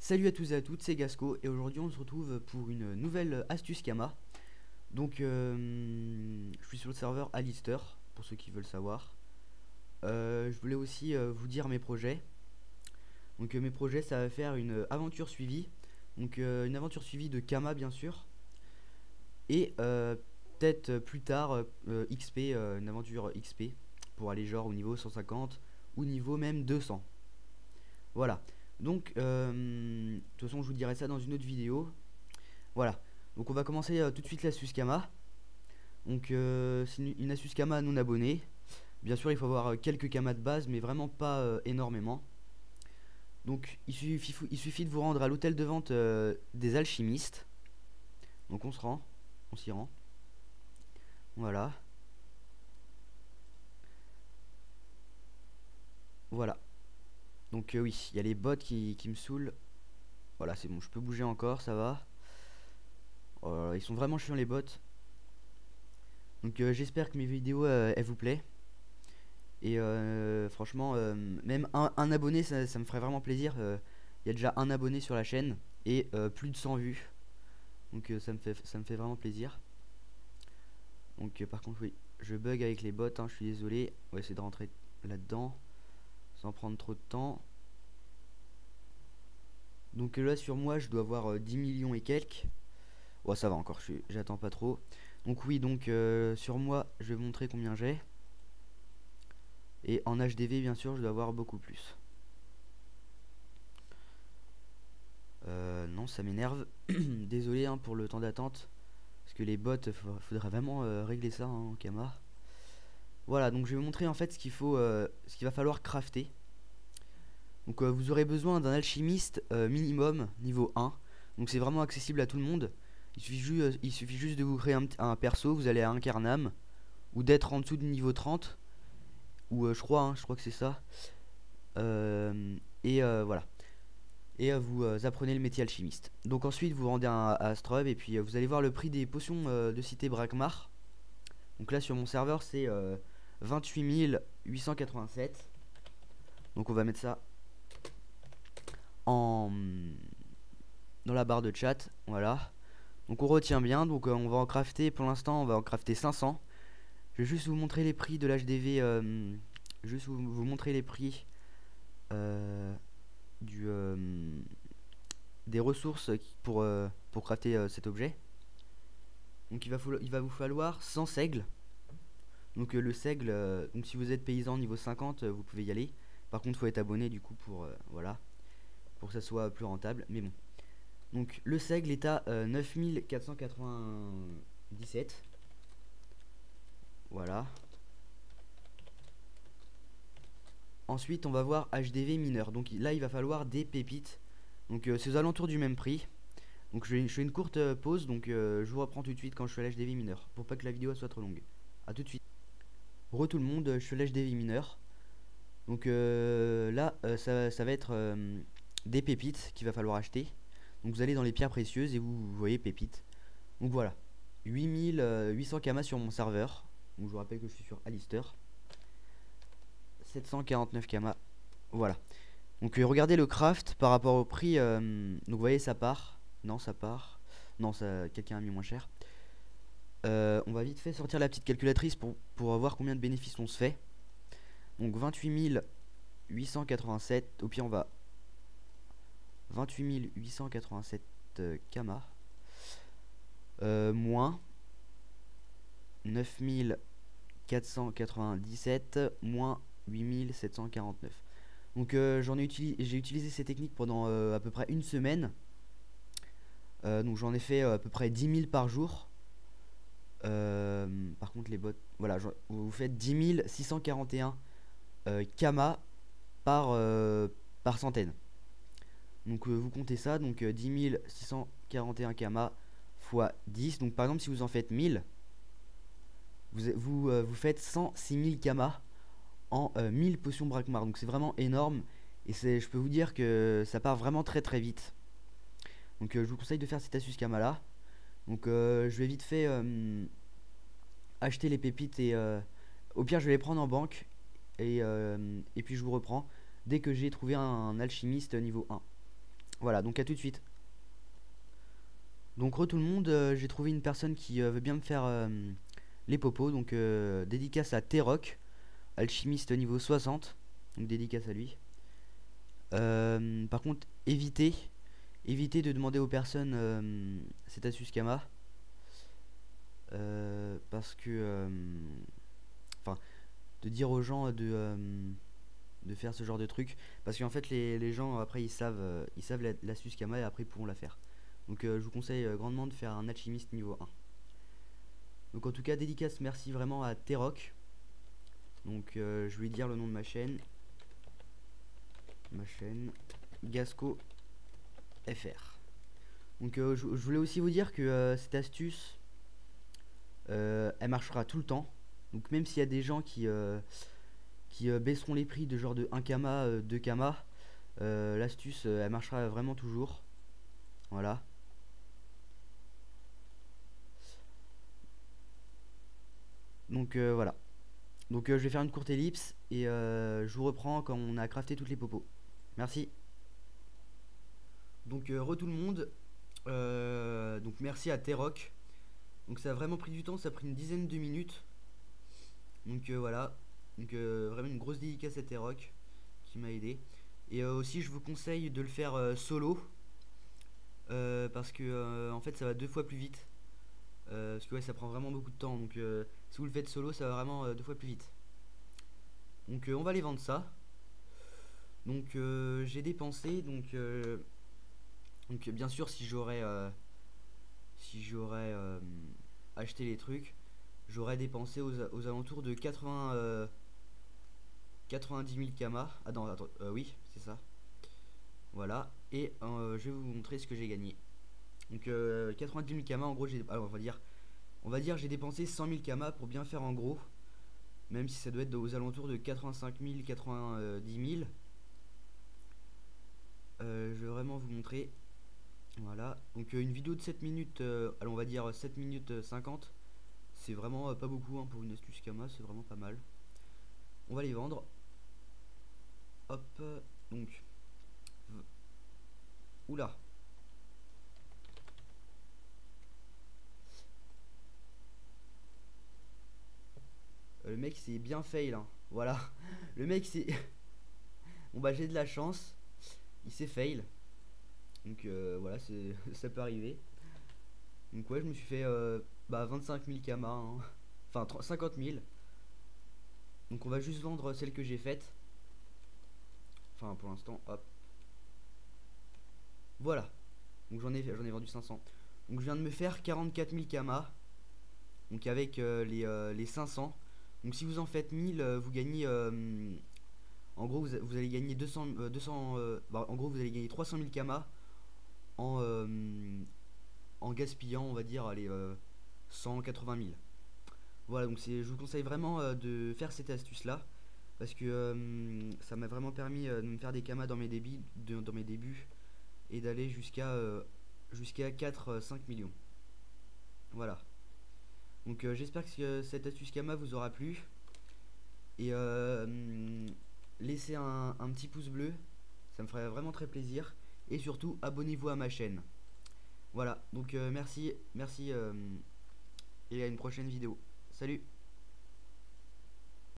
Salut à tous et à toutes, c'est Gasco et aujourd'hui on se retrouve pour une nouvelle astuce Kama. Donc je suis sur le serveur Alistair pour ceux qui veulent savoir. Je voulais aussi vous dire mes projets. Donc mes projets, ça va faire une aventure suivie. Donc une aventure suivie de Kama bien sûr. Et peut-être plus tard XP, une aventure XP pour aller genre au niveau 150 ou niveau même 200. Voilà. Donc de toute façon je vous dirai ça dans une autre vidéo. Voilà. Donc on va commencer tout de suite l'astuce Kama. Donc c'est une astuce Kama non abonné. Bien sûr il faut avoir quelques Kamas de base mais vraiment pas énormément. Donc il suffit de vous rendre à l'hôtel de vente des alchimistes. Donc on s'y rend. Voilà. Voilà. Donc oui, il y a les bots qui me saoulent. Voilà, c'est bon, je peux bouger encore, ça va. Ils sont vraiment chiants les bots. Donc j'espère que mes vidéos elles vous plaisent. Et franchement, même un abonné, ça me ferait vraiment plaisir. Il y a déjà un abonné sur la chaîne et plus de 100 vues. Donc ça me fait vraiment plaisir. Donc par contre, oui, je bug avec les bots, hein, je suis désolé. On va essayer de rentrer là-dedans sans prendre trop de temps. Donc là, sur moi, je dois avoir 10 millions et quelques. Ouais, ça va encore, j'attends pas trop. Donc oui, donc sur moi, je vais vous montrer combien j'ai. Et en HDV, bien sûr, je dois avoir beaucoup plus. Non, ça m'énerve. Désolé hein, pour le temps d'attente. Parce que les bots, faudrait vraiment régler ça hein, en Kama. Voilà, donc je vais vous montrer en fait ce qu'il va falloir crafter. Donc vous aurez besoin d'un alchimiste minimum niveau 1. Donc c'est vraiment accessible à tout le monde. Il suffit juste de vous créer un perso, vous allez à Incarnam. Ou d'être en dessous du niveau 30. Ou je crois que c'est ça. Voilà. Et vous apprenez le métier alchimiste. Donc ensuite vous vous rendez à Astrub et puis vous allez voir le prix des potions de cité Brakmar. Donc là sur mon serveur c'est 28 887. Donc on va mettre ça en dans la barre de chat. Voilà. Donc on retient bien. Donc on va en crafter pour l'instant on va en crafter 500. Je vais juste vous montrer les prix de l'HDV. Juste vous montrer les prix du des ressources pour crafter cet objet. Donc il va vous falloir 100 seigles. Donc le seigle, donc si vous êtes paysan niveau 50, vous pouvez y aller. Par contre, il faut être abonné du coup pour voilà, pour que ça soit plus rentable. Mais bon. Donc le seigle est à 9497. Voilà. Ensuite, on va voir HDV mineur. Donc là, il va falloir des pépites. Donc c'est aux alentours du même prix. Donc je fais une courte pause. Donc je vous reprends tout de suite quand je suis à l'HDV mineur. Pour pas que la vidéo soit trop longue. A tout de suite. Re tout le monde, je suis à l'HDV mineur. Donc là, ça va être des pépites qu'il va falloir acheter. Donc vous allez dans les pierres précieuses et vous voyez pépites. Donc voilà, 8800 kamas sur mon serveur. Donc je vous rappelle que je suis sur Alistair. 749 kamas. Voilà. Donc regardez le craft par rapport au prix. Donc vous voyez ça part. Non, ça part. Non, ça, quelqu'un a mis moins cher. On va vite fait sortir la petite calculatrice pour voir combien de bénéfices on se fait. Donc 28 887. Au pire, on va 28 887 kamas. Moins 9497 moins 8749. Donc j'ai utilisé ces techniques pendant à peu près une semaine. Donc j'en ai fait à peu près 10 000 par jour. Par contre les bots, voilà, vous faites 10 641 kamas par centaine. Donc vous comptez ça, donc 10 641 kamas fois 10. Donc par exemple si vous en faites 1000, vous faites 106 000 kamas en 1000 potions Brakmar. Donc c'est vraiment énorme. Et je peux vous dire que ça part vraiment très très vite. Donc je vous conseille de faire cette astuce Kama là. Donc je vais vite fait acheter les pépites et au pire je vais les prendre en banque. Et puis je vous reprends dès que j'ai trouvé un alchimiste niveau 1. Voilà, donc à tout de suite. Donc re tout le monde, j'ai trouvé une personne qui veut bien me faire les popos. Donc dédicace à T-Rock, alchimiste niveau 60. Donc dédicace à lui. Par contre, évitez de demander aux personnes cette astuce Kama. Parce que... Enfin, de dire aux gens de faire ce genre de truc. Parce qu'en fait, les gens, après, ils savent l'astuce Kama et après, ils pourront la faire. Donc, je vous conseille grandement de faire un alchimiste niveau 1. Donc, en tout cas, dédicace, merci vraiment à T-Rock. Donc, je vais dire le nom de ma chaîne. Gasco FR. Donc, je voulais aussi vous dire que cette astuce, elle marchera tout le temps. Donc, même s'il y a des gens qui baisseront les prix de genre de 1 kama, 2 kama, l'astuce elle marchera vraiment toujours. Voilà. Donc voilà. Donc je vais faire une courte ellipse et je vous reprends quand on a crafté toutes les popos. Merci. Donc re tout le monde. Donc merci à T-Rock. Donc ça a vraiment pris du temps, ça a pris une dizaine de minutes. Donc voilà. Donc vraiment une grosse dédicace à T-Rock qui m'a aidé. Et aussi je vous conseille de le faire solo. Parce que en fait ça va 2 fois plus vite. Parce que ouais, ça prend vraiment beaucoup de temps. Donc si vous le faites solo, ça va vraiment 2 fois plus vite. Donc on va les vendre ça. Donc j'ai dépensé. Donc bien sûr, si j'aurais acheté les trucs, j'aurais dépensé aux alentours de 90 000 kamas. Ah non, attends, oui, c'est ça. Voilà. Et je vais vous montrer ce que j'ai gagné. Donc 90 000 kamas, en gros, alors, on va dire j'ai dépensé 100 000 kamas pour bien faire en gros. Même si ça doit être aux alentours de 85 000, 90 000. Je vais vraiment vous montrer. Voilà. Donc une vidéo de 7 minutes, allez, on va dire 7 minutes 50. C'est vraiment pas beaucoup hein, pour une astuce Kama, c'est vraiment pas mal. On va les vendre. Hop. Donc. Oula. Le mec c'est bien fail hein. Voilà. Le mec c'est... Bon bah j'ai de la chance. Il s'est fail. Donc voilà, ça peut arriver. Donc ouais, je me suis fait 25 000 kamas. Hein. Enfin 50 000. Donc on va juste vendre celle que j'ai faite. Enfin pour l'instant, hop. Voilà. Donc j'en ai vendu 500. Donc je viens de me faire 44 000 kamas. Donc avec les 500. Donc si vous en faites 1000, vous gagnez... en gros, vous allez gagner 200 en gros, vous allez gagner 300 000 kamas en, en gaspillant, on va dire, allez, 180 000. Voilà, donc je vous conseille vraiment de faire cette astuce-là. Parce que ça m'a vraiment permis de me faire des kamas dans mes débuts et d'aller jusqu'à 4-5 millions. Voilà. Donc j'espère que cette astuce Kama vous aura plu. Et laissez un petit pouce bleu, ça me ferait vraiment très plaisir. Et surtout abonnez-vous à ma chaîne. Voilà, donc merci et à une prochaine vidéo. Salut.